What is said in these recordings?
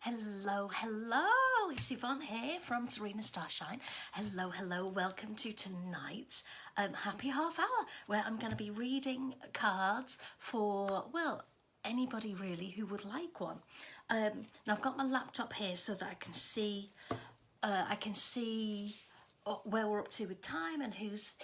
Hello, it's Yvonne here from Serena Starshine. Hello, welcome to tonight's happy half hour, where I'm going to be reading cards for, well, anybody really who would like one. Now I've got my laptop here so that I can see where we're up to with time and who's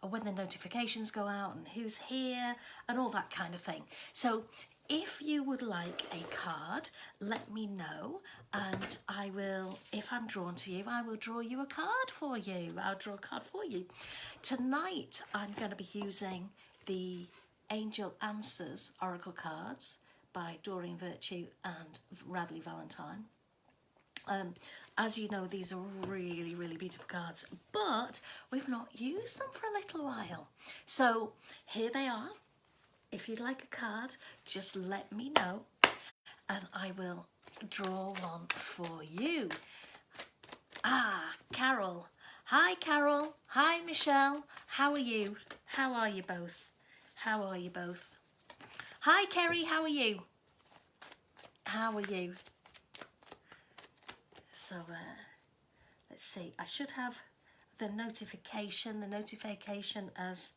when the notifications go out and who's here and all that kind of thing. So if you would like a card, let me know and I will, if I'm drawn to you, I will draw you a card for you. I'll draw a card for you. Tonight I'm going to be using the Angel Answers Oracle cards by Doreen Virtue and Radley Valentine. As you know, these are really beautiful cards, but we've not used them for a little while. So here they are. If you'd like a card, just let me know and I will draw one for you. Carol. Hi, Carol. Hi, Michelle. How are you? How are you both? How are you both? Hi, Kerry. How are you? How are you? So, let's see. I should have the notification. The notification has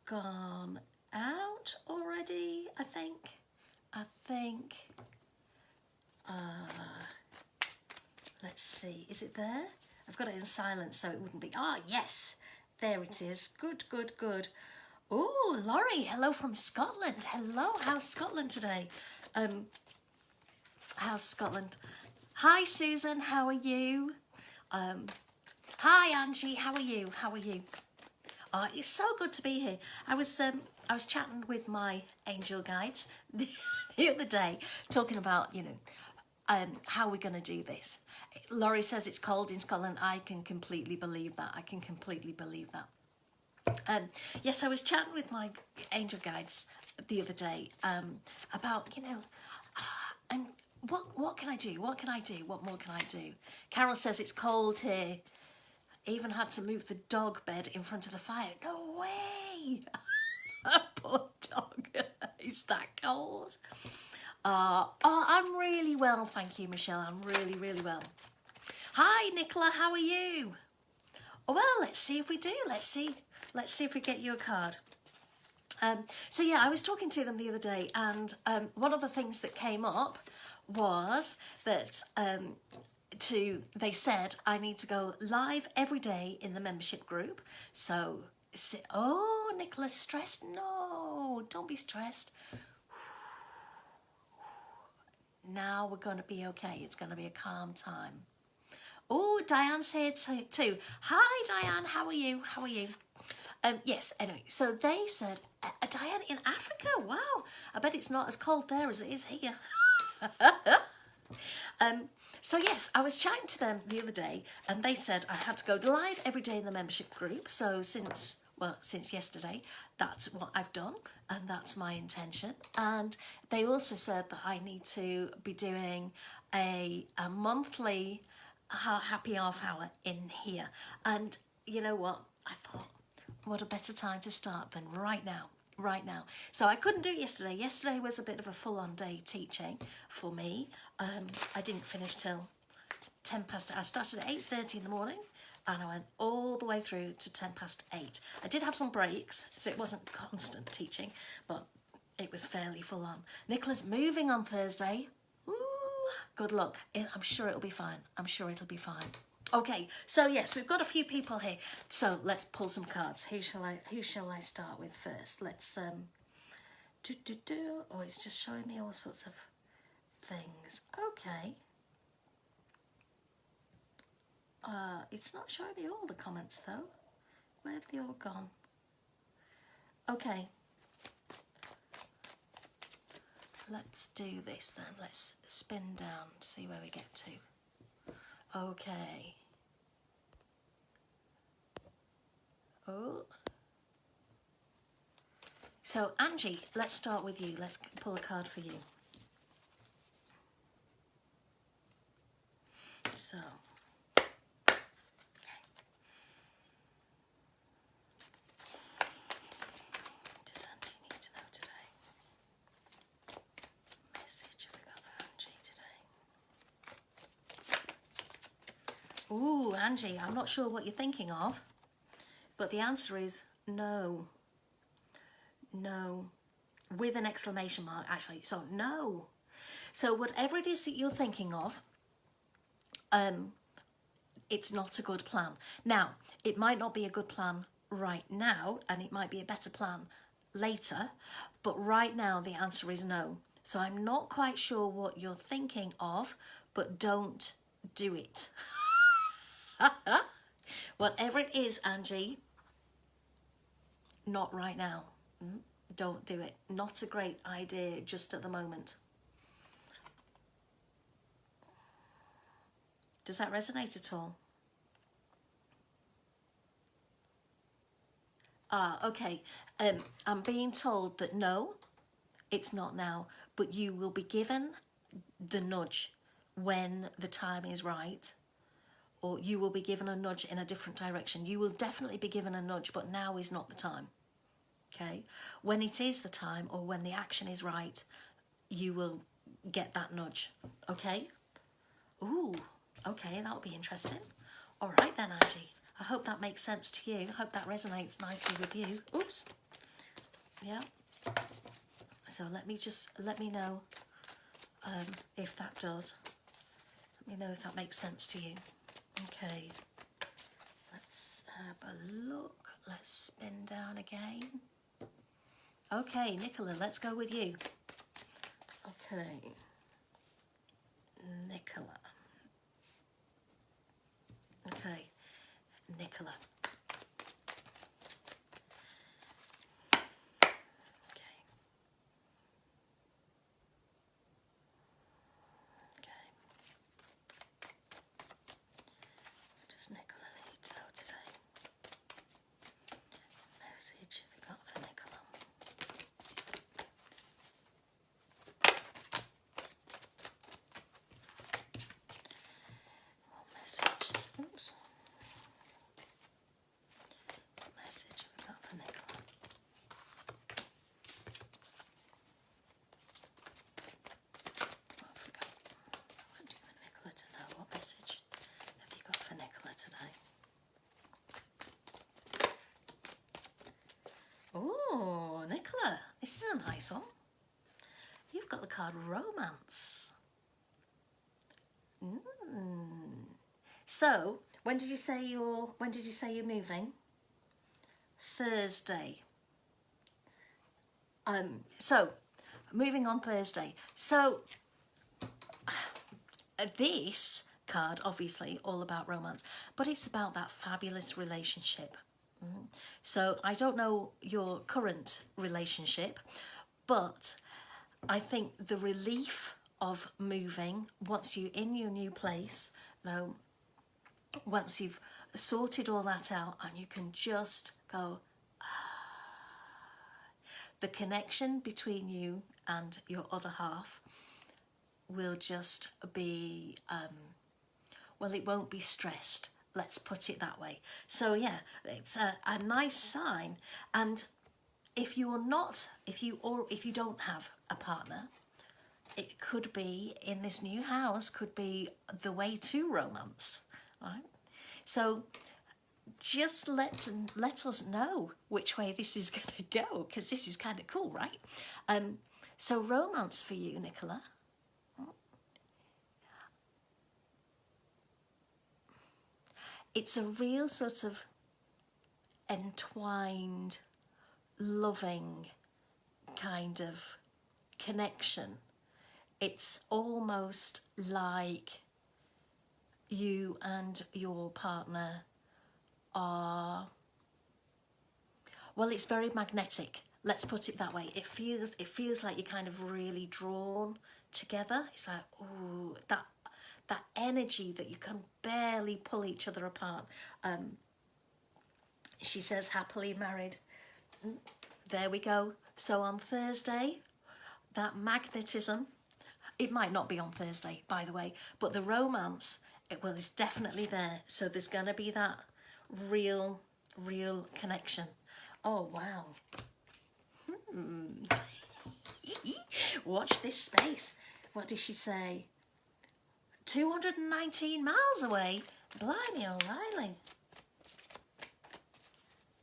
gone out already, I think. Let's see. Is it there? I've got it in silence so it wouldn't be. Yes. There it is. Good. Oh, Laurie. Hello from Scotland. Hello. How's Scotland today? How's Scotland? Hi, Susan. How are you? Hi, Angie. How are you? It's so good to be here. I was chatting with my angel guides the other day, talking about, how we're going to do this. Laurie says it's cold in Scotland. I can completely believe that. Yes, I was chatting with my angel guides the other day about, and what can I do? What more can I do? Carol says it's cold here. Even had to move the dog bed in front of the fire. No way! Poor dog. Is that cold? I'm really well, thank you, Michelle. I'm really well. Hi, Nicola. How are you? Well, let's see if we do. Let's see if we get you a card. So yeah, I was talking to them the other day, and one of the things that came up was that they said I need to go live every day in the membership group. So, Nicola's stressed. No, don't be stressed. Now we're going to be okay. It's going to be a calm time. Oh, Diane's here too. Hi, Diane. How are you? Yes, anyway, so they said, Diane, in Africa? Wow, I bet it's not as cold there as it is here. So yes, I was chatting to them the other day and they said I had to go live every day in the membership group. So since yesterday, that's what I've done and that's my intention. And they also said that I need to be doing a monthly happy half hour in here. And you know what? I thought, what a better time to start than right now. So I couldn't do it yesterday. Yesterday was a bit of a full-on day teaching for me. I didn't finish till 10 past. I started at 8:30 in the morning and I went all the way through to 10 past 8. I did have some breaks, so it wasn't constant teaching, but it was fairly full-on. Nicola's moving on Thursday. Ooh, good luck. I'm sure it'll be fine. Okay, so yes, we've got a few people here. So let's pull some cards. Who shall I start with first? Let's Oh, it's just showing me all sorts of things. Okay. It's not showing me all the comments though. Where have they all gone? Okay. Let's do this then. Let's spin down, see where we get to. Okay. Oh. So Angie, let's start with you. Let's pull a card for you. So. Does Angie need to know today? Message have we got for Angie today? Ooh, Angie, I'm not sure what you're thinking of, but the answer is no. No. With an exclamation mark, actually. So, no. So, whatever it is that you're thinking of, it's not a good plan. Now, it might not be a good plan right now, and it might be a better plan later, but right now the answer is no. So I'm not quite sure what you're thinking of, but don't do it. Whatever it is, Angie, not right now. Don't do it. Not a great idea just at the moment. Does that resonate at all? Okay. I'm being told that no, it's not now, but you will be given the nudge when the time is right, or you will be given a nudge in a different direction. You will definitely be given a nudge, but now is not the time. Okay? When it is the time, or when the action is right, you will get that nudge. Okay? Ooh, okay, that'll be interesting. All right then, Angie. I hope that makes sense to you. I hope that resonates nicely with you. Oops. Yeah. So let me know if that does. Let me know if that makes sense to you. Okay. Let's have a look. Let's spin down again. Okay, Nicola, let's go with you. Okay. Nicola. Okay. Nicola. Okay. Okay. What does Nicola need to know today? Message have you got for Nicola? What message? Oops. What message have we got for Nicola? What have we got? What do you want Nicola to know? What message have you got for Nicola today? Oh, Nicola, this is a nice one. You've got the card Romance. So, when did you say you're moving? Thursday. So, moving on Thursday. So, this card, obviously, all about romance, but it's about that fabulous relationship. So, I don't know your current relationship, but I think the relief of moving, once you're in your new place, once you've sorted all that out and you can just go, the connection between you and your other half will just be, well, it won't be stressed. Let's put it that way. So yeah, it's a nice sign. And if you don't have a partner, it could be in this new house, could be the way to romance, right? So just let us know which way this is going to go, because this is kind of cool, right? So romance for you, Nicola. It's a real sort of entwined, loving kind of connection. It's almost like you and your partner are, well, it's very magnetic. Let's put it that way. It feels like you're kind of really drawn together. It's like, ooh, that energy that you can barely pull each other apart. She says happily married. There we go. So on Thursday, that magnetism, it might not be on Thursday, by the way, but the romance, it's definitely there. So there's going to be that real connection. Oh, wow. Watch this space. What did she say? 219 miles away? Blimey O'Reilly.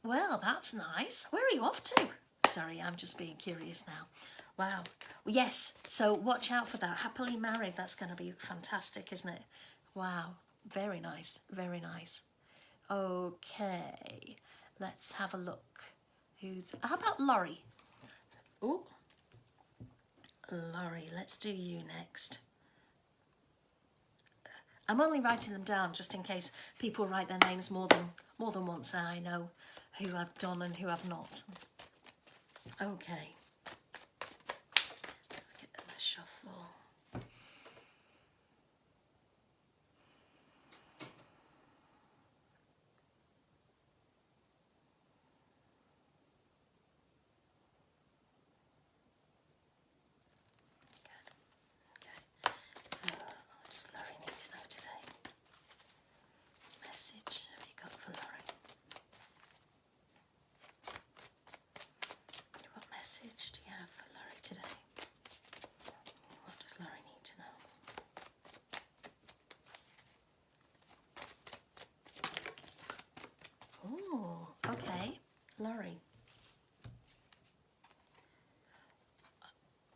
Well, that's nice. Where are you off to? Sorry, I'm just being curious now. Wow. Well, yes, so watch out for that. Happily married, that's going to be fantastic, isn't it? Wow. Very nice. Very nice. Okay. Let's have a look. How about Laurie? Oh, Laurie, let's do you next. I'm only writing them down just in case people write their names more than once, and I know who I've done and who I've not. Okay. Let's get a shuffle.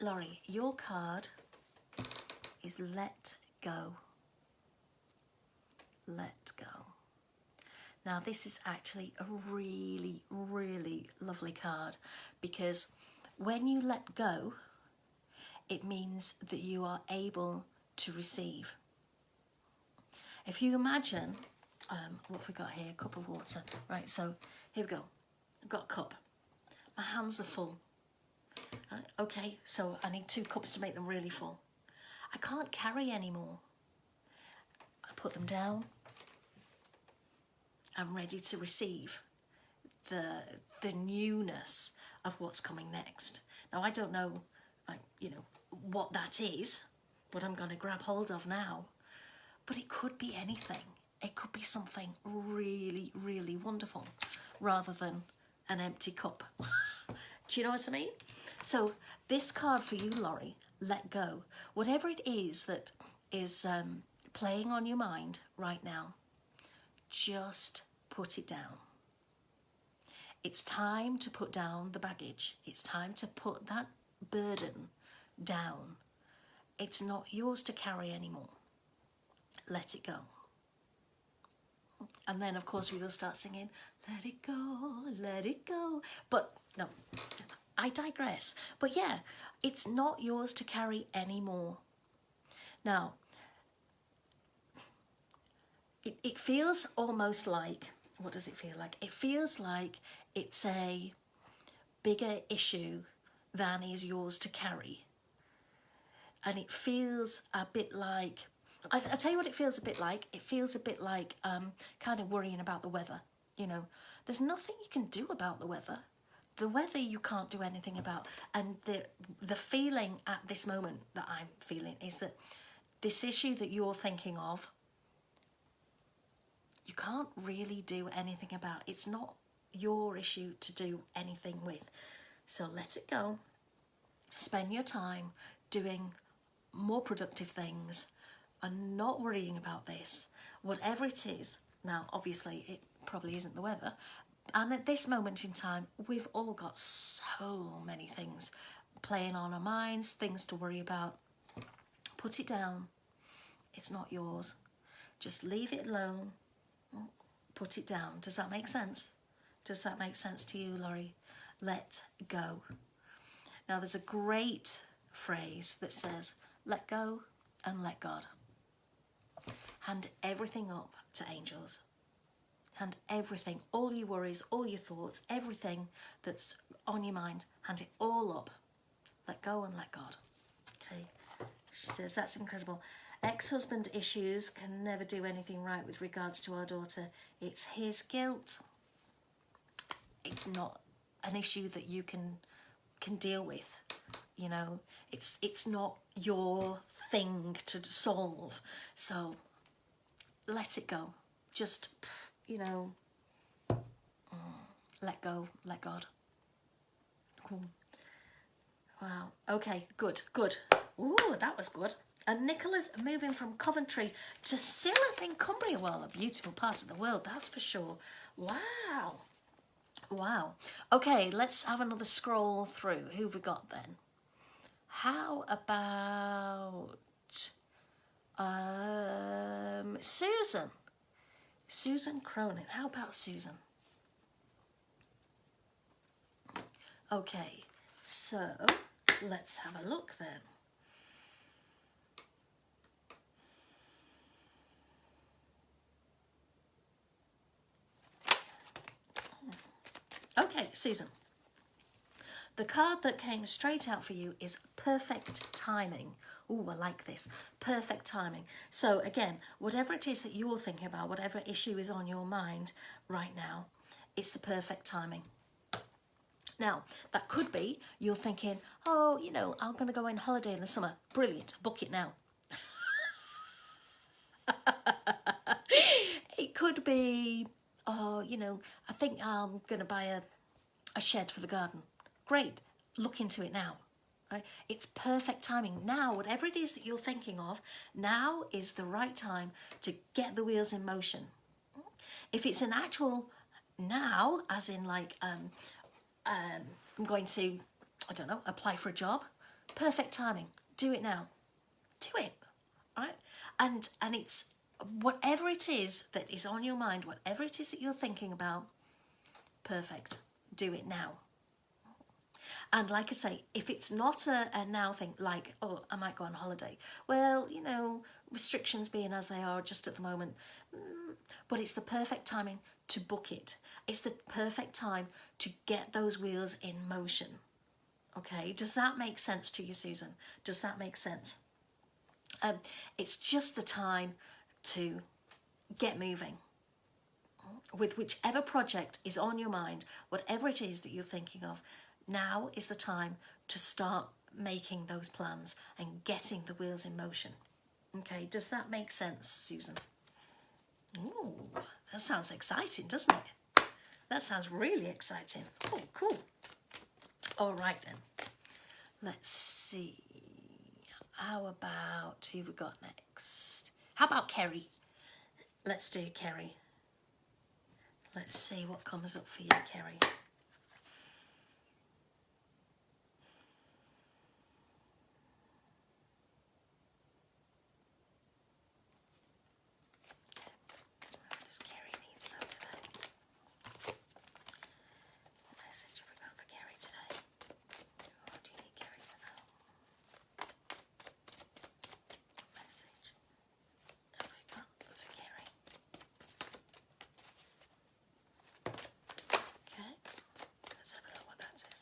Laurie, your card is let go. Let go. Now this is actually a really, really lovely card, because when you let go, it means that you are able to receive. If you imagine, what have we got here? A cup of water. Right, so here we go. I've got a cup. My hands are full. Okay, so I need 2 cups to make them really full. I can't carry anymore. I put them down. I'm ready to receive the newness of what's coming next. Now, I don't know, what that is, what I'm going to grab hold of now, but it could be anything. It could be something really, really wonderful, rather than an empty cup. Do you know what I mean? So this card for you, Laurie, let go. Whatever it is that is playing on your mind right now, just put it down. It's time to put down the baggage. It's time to put that burden down. It's not yours to carry anymore. Let it go. And then, of course, we will start singing, let it go, let it go. But no, I digress. But yeah, it's not yours to carry anymore. Now, it feels almost like, what does it feel like? It feels like it's a bigger issue than is yours to carry. And it feels a bit like, I tell you what it feels a bit like. It feels a bit like kind of worrying about the weather. You know, there's nothing you can do about the weather. The weather you can't do anything about. And the feeling at this moment that I'm feeling is that this issue that you're thinking of, you can't really do anything about. It's not your issue to do anything with. So let it go. Spend your time doing more productive things and not worrying about this. Whatever it is, now obviously it probably isn't the weather, and at this moment in time we've all got so many things playing on our minds, things to worry about. Put it down. It's not yours. Just leave it alone. Put it down. Does that make sense? Does that make sense to you, Laurie? Let go. Now there's a great phrase that says, let go and let God. Hand everything up to angels. Hand everything, all your worries, all your thoughts, everything that's on your mind, hand it all up. Let go and let God. Okay. She says, that's incredible. Ex-husband issues can never do anything right with regards to our daughter. It's his guilt. It's not an issue that you can deal with. You know, it's not your thing to solve. So let it go. Just, let go, let God. Cool. Wow. Okay, good. Ooh, that was good. And Nicola's moving from Coventry to Silloth in Cumbria. Well, a beautiful part of the world, that's for sure. Wow. Wow. Okay, let's have another scroll through. Who have we got then? How about Susan? Susan Cronin. How about Susan? Okay, so let's have a look then. Okay, Susan. The card that came straight out for you is perfect timing. Oh, I like this. Perfect timing. So again, whatever it is that you're thinking about, whatever issue is on your mind right now, it's the perfect timing. Now, that could be you're thinking, oh, you know, I'm going to go on holiday in the summer. Brilliant. Book it now. It could be, oh, you know, I think I'm going to buy a shed for the garden. Great. Look into it now. Right? It's perfect timing. Now, whatever it is that you're thinking of, now is the right time to get the wheels in motion. If it's an actual now, as in like, I'm going to, I don't know, apply for a job, perfect timing. Do it now. Do it. Right? And it's whatever it is that is on your mind, whatever it is that you're thinking about, perfect. Do it now. And like I say, if it's not a now thing, like, oh, I might go on holiday. Well, you know, restrictions being as they are just at the moment, but it's the perfect timing to book it. It's the perfect time to get those wheels in motion. Okay, does that make sense to you, Susan? Does that make sense? It's just the time to get moving with whichever project is on your mind, whatever it is that you're thinking of. Now is the time to start making those plans and getting the wheels in motion. Okay, does that make sense, Susan? Ooh, that sounds exciting, doesn't it? That sounds really exciting. Oh, cool. All right then. Let's see. How about who we got next? How about Kerry? Let's do Kerry. Let's see what comes up for you, Kerry. What does Kerry need to know today? What message have we got for Kerry today? What do you need Kerry to know? What message have we got for Kerry? Okay, let's have a look what that is.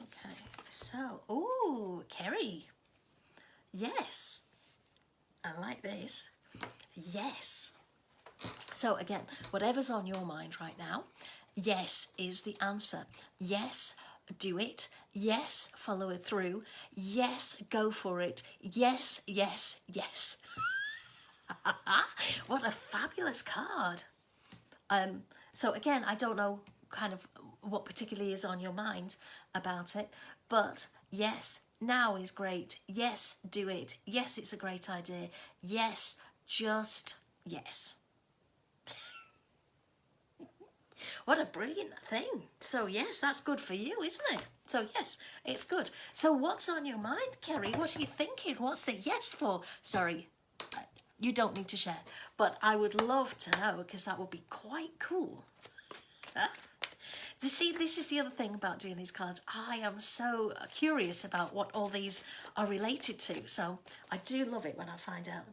Okay, so, ooh, Kerry. Yes, I like this. Yes. So again, whatever's on your mind right now, yes is the answer. Yes, do it. Yes, follow it through. Yes, go for it. Yes, yes, yes. What a fabulous card. So again, I don't know kind of what particularly is on your mind about it, but yes, now is great. Yes, do it. Yes, it's a great idea. Yes, just yes. What a brilliant thing. So yes, that's good for you, isn't it? So yes, it's good. So what's on your mind, Kerry? What are you thinking? What's the yes for? Sorry, you don't need to share, but I would love to know because that would be quite cool. You see, this is the other thing about doing these cards. I am so curious about what all these are related to. So I do love it when I find out.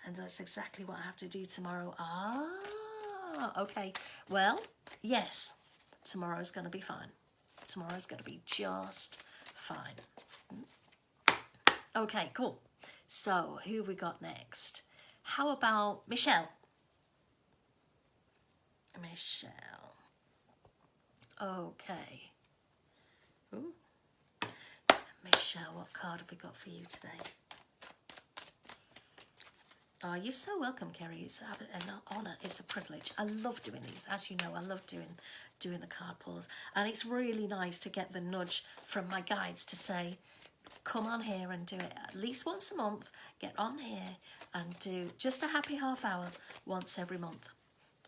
And that's exactly what I have to do tomorrow. Ah, okay. Well, yes, tomorrow's going to be fine. Tomorrow's going to be just fine. Okay, cool. So who we got next? How about Michelle? Michelle. Okay. Ooh. Michelle, what card have we got for you today? Oh, you're so welcome, Kerry. It's an honour. It's a privilege. I love doing these. As you know, I love doing the card pulls. And it's really nice to get the nudge from my guides to say, come on here and do it at least once a month. Get on here and do just a happy half hour once every month.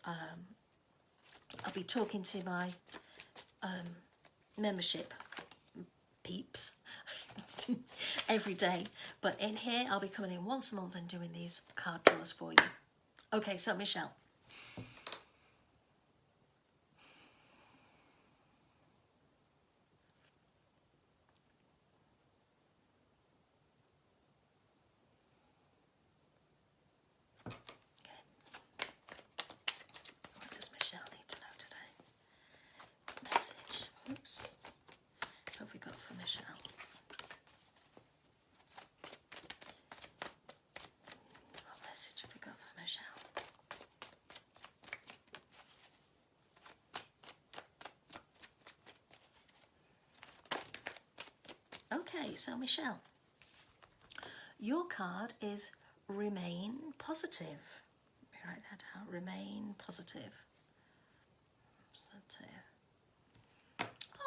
I'll be talking to my membership peeps every day, but in here I'll be coming in once a month and doing these card draws for you. Okay, so Michelle. What does Michelle need to know today? Message. Oops. What have we got for Michelle? What message have we got for Michelle? Okay, so Michelle, your card is remain positive. Let me write that down. Remain positive.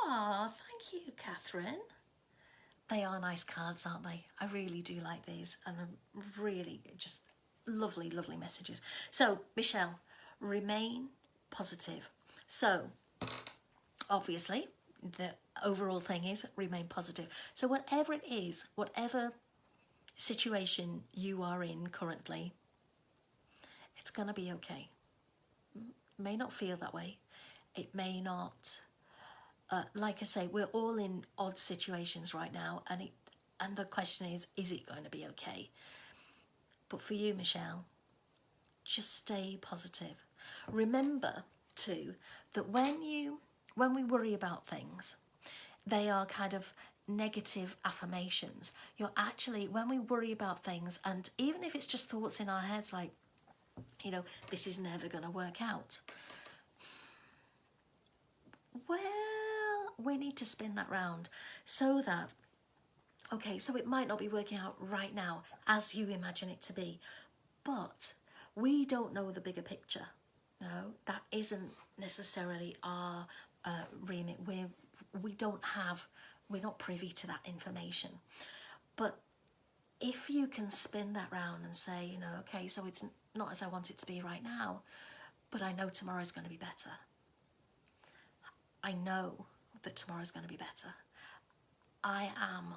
Oh, thank you, Catherine. They are nice cards, aren't they? I really do like these, and they're really just lovely, lovely messages. So, Michelle, remain positive. So, obviously, the overall thing is remain positive. So whatever it is, whatever situation you are in currently, it's going to be okay. It may not feel that way. It may not, like I say, we're all in odd situations right now, and the question is it going to be okay? But for you, Michelle, just stay positive. Remember too that when we worry about things, they are kind of negative affirmations. You're actually, when we worry about things, and even if it's just thoughts in our heads like, you know, this is never going to work out. Well, we need to spin that round so that, okay, so it might not be working out right now as you imagine it to be, but we don't know the bigger picture. No, that isn't necessarily our remit. We're not privy to that information. But if you can spin that round and say, you know, okay, so it's not as I want it to be right now, but I know tomorrow's going to be better. I know that tomorrow's going to be better. I am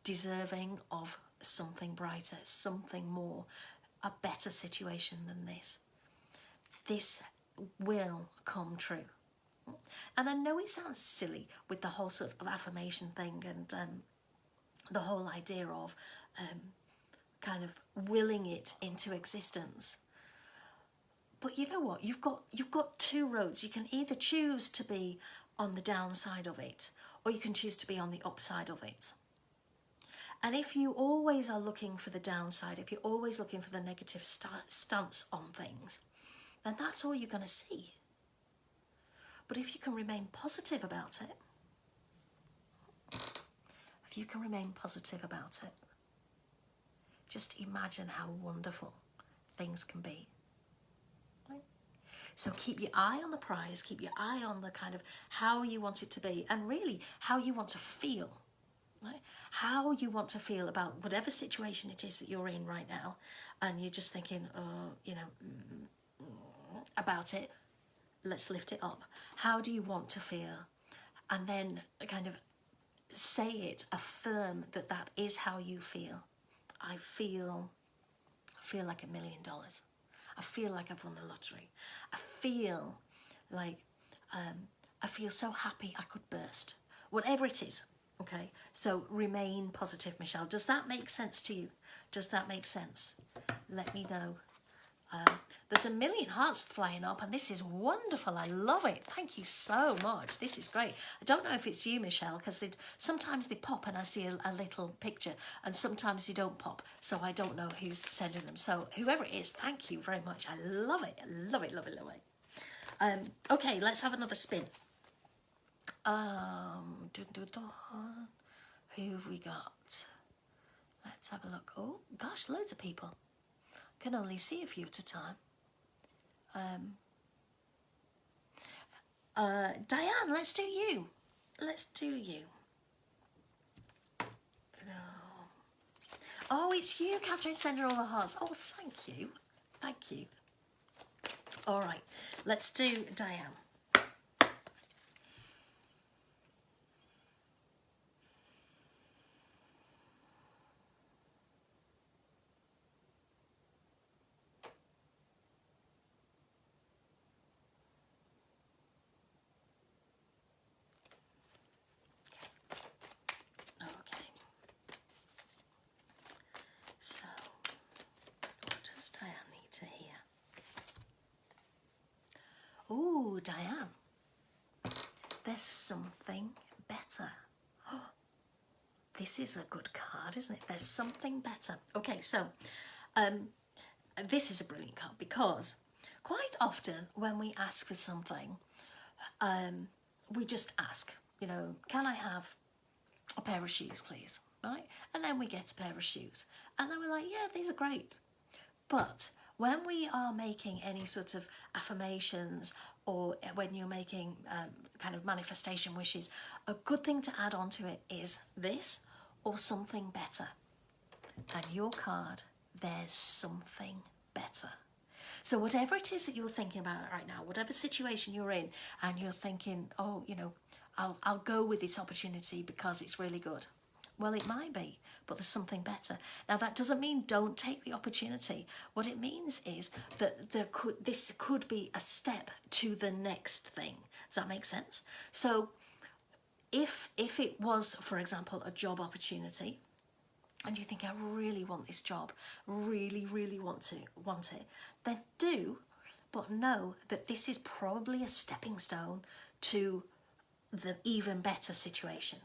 deserving of something brighter, something more, a better situation than this. This will come true. And I know it sounds silly with the whole sort of affirmation thing and the whole idea of kind of willing it into existence. But you know what? You've got two roads. You can either choose to be on the downside of it, or you can choose to be on the upside of it. And if you always are looking for the downside, if you're always looking for the negative stance on things, then that's all you're going to see. But if you can remain positive about it, just imagine how wonderful things can be. Right? So keep your eye on the prize, keep your eye on the kind of how you want it to be, and really how you want to feel. Right? How you want to feel about whatever situation it is that you're in right now, and you're just thinking, you know, about it. Let's lift it up. How do you want to feel? And then kind of say it, affirm that that is how you feel. I feel like $1 million. I feel like I've won the lottery. I feel like I feel so happy I could burst. Whatever it is, okay? So remain positive, Michelle. Does that make sense to you? Does that make sense? Let me know. There's 1 million hearts flying up, and this is wonderful. I love it. Thank you so much. This is great. I don't know if it's you, Michelle, because sometimes they pop and I see a little picture, and sometimes they don't pop, so I don't know who's sending them. So whoever it is, thank you very much. I love it. I love it, love it, love it. Okay, let's have another spin. Who have we got? Let's have a look. Oh, gosh, loads of people. Can only see a few at a time. Diane, let's do you. Let's do you. Oh, it's you, Catherine, sending all the hearts. Oh, thank you. Thank you. All right, let's do Diane. Okay. So, what does Diane need to hear? Oh, Diane, there's something better. Oh, this is a good card, isn't it? There's something better. Okay, so this is a brilliant card because quite often when we ask for something, we just ask, you know, can I have a pair of shoes, please? Right? And then we get a pair of shoes. And then we're like, yeah, these are great. But when we are making any sort of affirmations or when you're making kind of manifestation wishes, a good thing to add on to it is this or something better. And your card, there's something better. So whatever it is that you're thinking about right now, whatever situation you're in, and you're thinking, oh, you know, I'll go with this opportunity because it's really good. Well, it might be, but there's something better. Now, that doesn't mean don't take the opportunity. What it means is that this could be a step to the next thing. Does that make sense? So if it was, for example, a job opportunity, and you think, I really want this job, really, really want it, then do, but know that this is probably a stepping stone to the even better situation.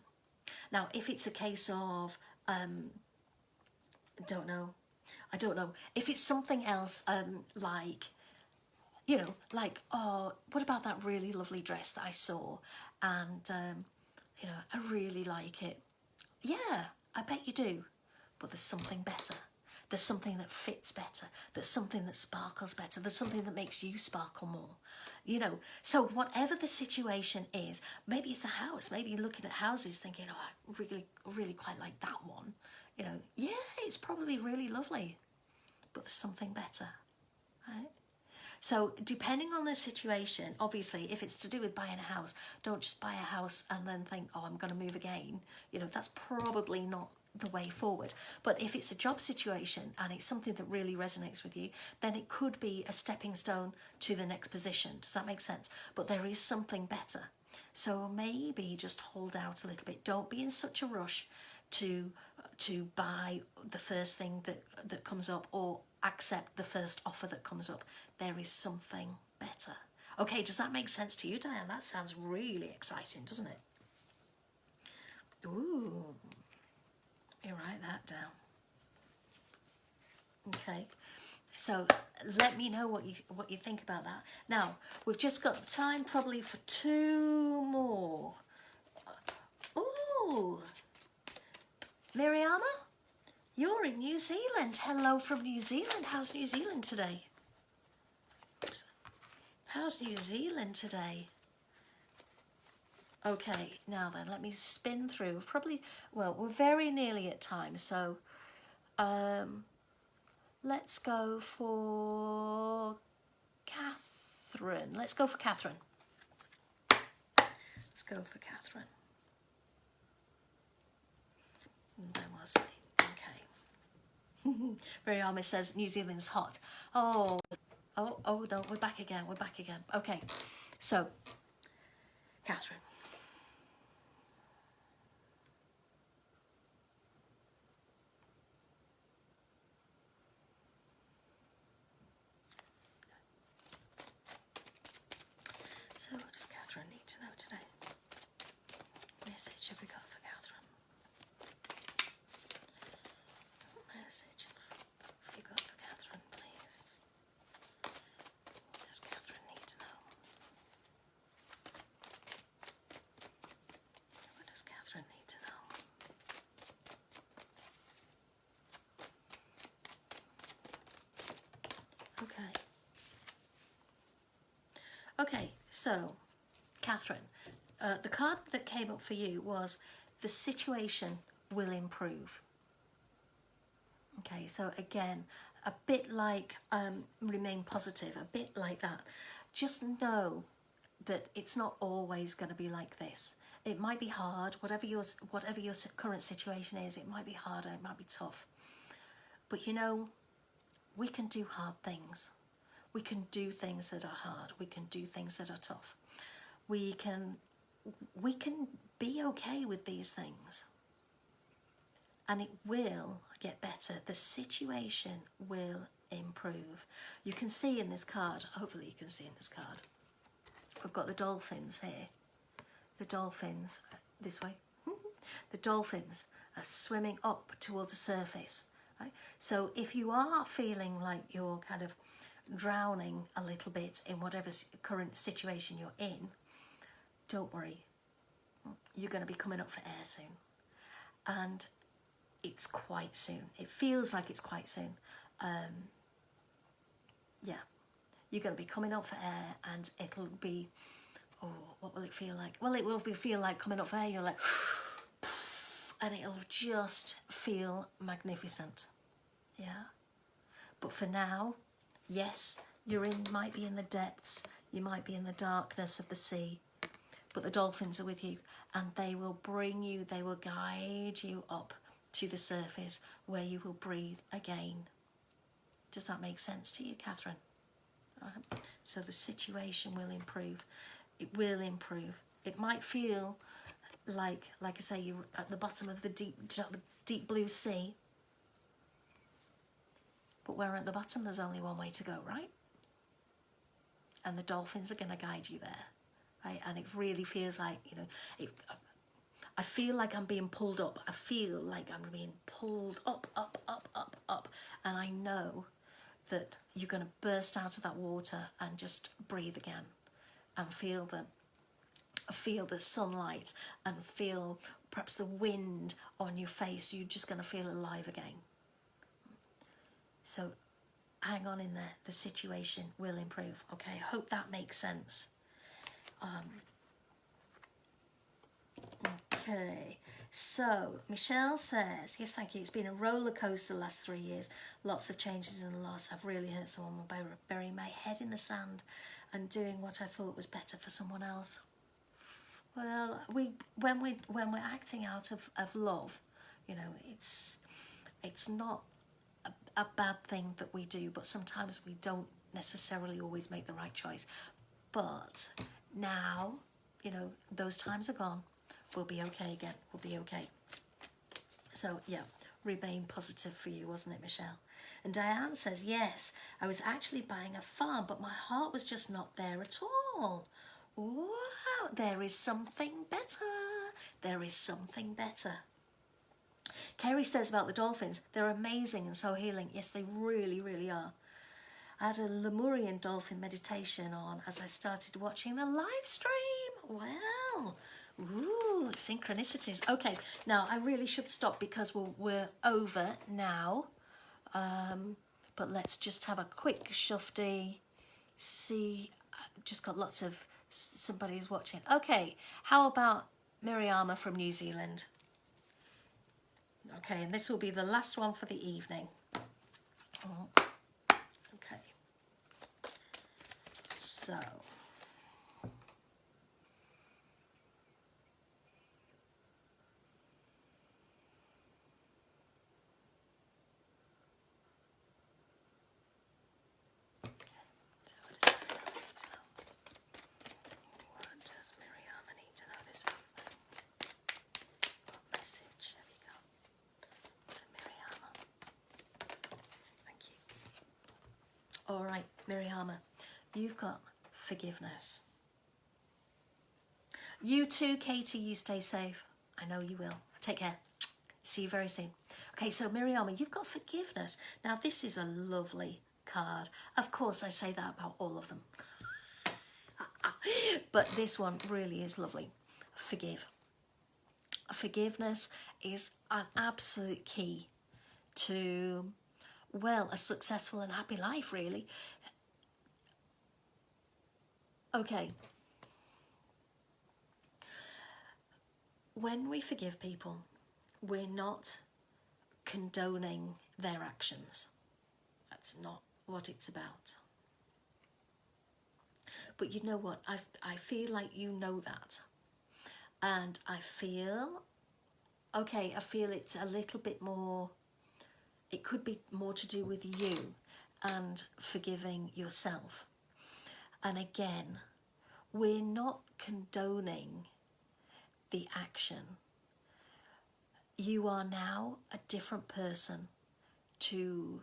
Now, if it's a case of, I don't know, if it's something else, like, you know, like, oh, what about that really lovely dress that I saw, and, you know, I really like it. Yeah, I bet you do. But there's something better. There's something that fits better. There's something that sparkles better. There's something that makes you sparkle more. You know, so whatever the situation is, maybe it's a house. Maybe you're looking at houses thinking, oh, I really, really quite like that one. You know, yeah, it's probably really lovely. But there's something better, right? So depending on the situation, obviously, if it's to do with buying a house, don't just buy a house and then think, oh, I'm going to move again. You know, that's probably not the way forward. But if it's a job situation and it's something that really resonates with you, then it could be a stepping stone to the next position. Does that make sense? But there is something better. So maybe just hold out a little bit. Don't be in such a rush to buy the first thing that comes up or accept the first offer that comes up. There is something better. Okay, does that make sense to you, Diane? That sounds really exciting, doesn't it? Ooh. You write that down. Okay, so let me know what you think about that. Now we've just got time probably for two more. Ooh, Miriama, you're in New Zealand. Hello from New Zealand. How's New Zealand today? Oops. How's New Zealand today? Okay, now then, let me spin through. Probably, well, we're very nearly at time, so let's go for Catherine. Let's go for Catherine. Let's go for Catherine. And then we'll see. Okay. Mariama says New Zealand's hot. Oh, no, we're back again. We're back again. Okay, so Catherine. So what does Catherine need to know today? Message have we got for Catherine? What message have you got for Catherine, please? What does Catherine need to know? Okay, so Catherine, the card that came up for you was the situation will improve. Okay, so again, a bit like remain positive, a bit like that. Just know that it's not always going to be like this. It might be hard, whatever your current situation is, it might be hard and it might be tough. But you know, we can do hard things. We can do things that are hard. We can do things that are tough. We can be okay with these things. And it will get better. The situation will improve. You can see in this card, hopefully you can see in this card, we've got the dolphins here. The dolphins, this way. The dolphins are swimming up towards the surface. Right? So if you are feeling like you're kind of drowning a little bit in whatever current situation you're in, don't worry. You're going to be coming up for air soon. And it's quite soon. It feels like it's quite soon. Yeah, you're going to be coming up for air, and it'll be, oh, what will it feel like? Well, it will feel like coming up for air. You're like, and it'll just feel magnificent. Yeah. But for now, yes, might be in the depths. You might be in the darkness of the sea. But the dolphins are with you, and they will bring you, they will guide you up to the surface where you will breathe again. Does that make sense to you, Catherine? Right. So the situation will improve. It will improve. It might feel like I say, you're at the bottom of the deep blue sea. But where at the bottom, there's only one way to go, right? And the dolphins are going to guide you there. Right? And it really feels like, you know, I feel like I'm being pulled up. I feel like I'm being pulled up, up, up, up, up. And I know that you're going to burst out of that water and just breathe again and feel the sunlight and feel perhaps the wind on your face. You're just going to feel alive again. So hang on in there. The situation will improve. Okay, I hope that makes sense. Okay, so Michelle says, yes, thank you. It's been a roller coaster the last 3 years. Lots of changes and loss. I've really hurt someone by burying my head in the sand and doing what I thought was better for someone else. Well, when we're acting out of love, you know, it's not a bad thing that we do, but sometimes we don't necessarily always make the right choice. But now, you know, those times are gone. We'll be okay again. We'll be okay. So, yeah, remain positive for you, wasn't it, Michelle? And Diane says, yes, I was actually buying a farm, but my heart was just not there at all. Wow, there is something better. There is something better. Kerry says about the dolphins, they're amazing and so healing. Yes, they really, really are. I had a Lemurian dolphin meditation on as I started watching the live stream. Well, ooh, synchronicities. Okay, now I really should stop because we're over now. But let's just have a quick shufty. See, I've just got lots of somebody's watching. Okay, how about Miriama from New Zealand? Okay, and this will be the last one for the evening. Oh, okay. So. All right, Miriama, you've got forgiveness. You too, Katie, you stay safe. I know you will. Take care. See you very soon. Okay, so Miriama, you've got forgiveness. Now, this is a lovely card. Of course, I say that about all of them. But this one really is lovely. Forgive. Forgiveness is an absolute key to, well, a successful and happy life, really. Okay. When we forgive people, we're not condoning their actions. That's not what it's about. But you know what? I feel like you know that. And I feel, okay, I feel it's a little bit more, it could be more to do with you and forgiving yourself. And again, we're not condoning the action. You are now a different person to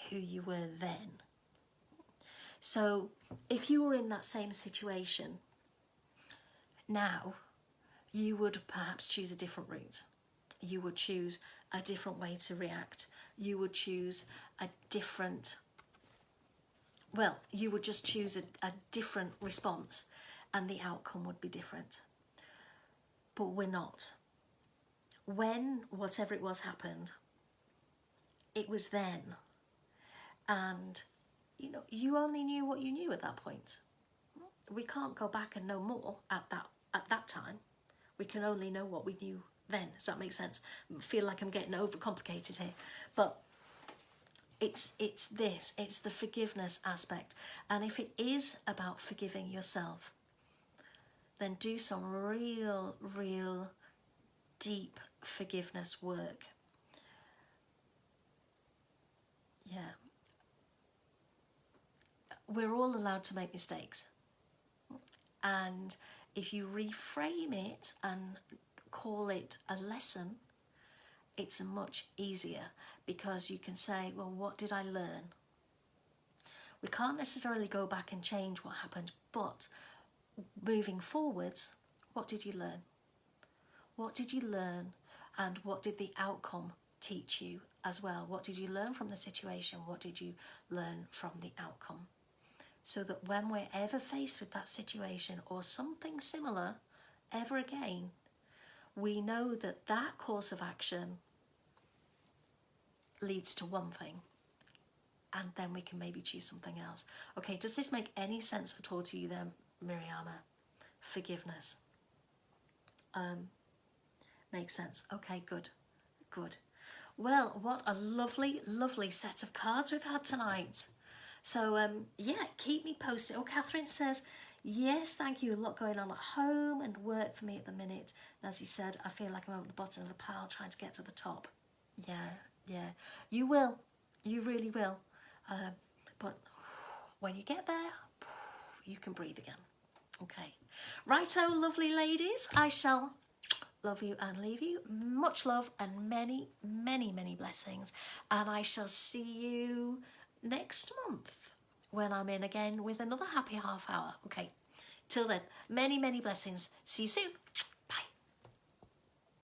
who you were then. So if you were in that same situation now, you would perhaps choose a different route. You would choose a different way to react. You would choose a different, well, you would just choose a different response and the outcome would be different. But we're not. When whatever it was happened, it was then. And, you know, you only knew what you knew at that point. We can't go back and know more at that time. We can only know what we knew then. Does that make sense? I feel like I'm getting overcomplicated here. But it's the forgiveness aspect. And if it is about forgiving yourself, then do some real deep forgiveness work. Yeah. We're all allowed to make mistakes. And if you reframe it and call it a lesson, it's much easier because you can say, well, what did I learn? We can't necessarily go back and change what happened, but moving forwards, what did you learn? What did you learn, and what did the outcome teach you as well? What did you learn from the situation? What did you learn from the outcome? So that when we're ever faced with that situation or something similar ever again, we know that that course of action leads to one thing, and then we can maybe choose something else. Okay, does this make any sense at all to you then, Miriama? Forgiveness. Makes sense. Okay, good. Well, what a lovely set of cards we've had tonight. So, yeah, keep me posted. Oh, Catherine says, yes, thank you. A lot going on at home and work for me at the minute. And as you said, I feel like I'm at the bottom of the pile trying to get to the top. Yeah. You will. You really will. But when you get there, you can breathe again. Okay. Righto, lovely ladies. I shall love you and leave you. Much love and many blessings. And I shall see you next month when I'm in again with another happy half hour. Okay. Till then, many blessings. See you soon.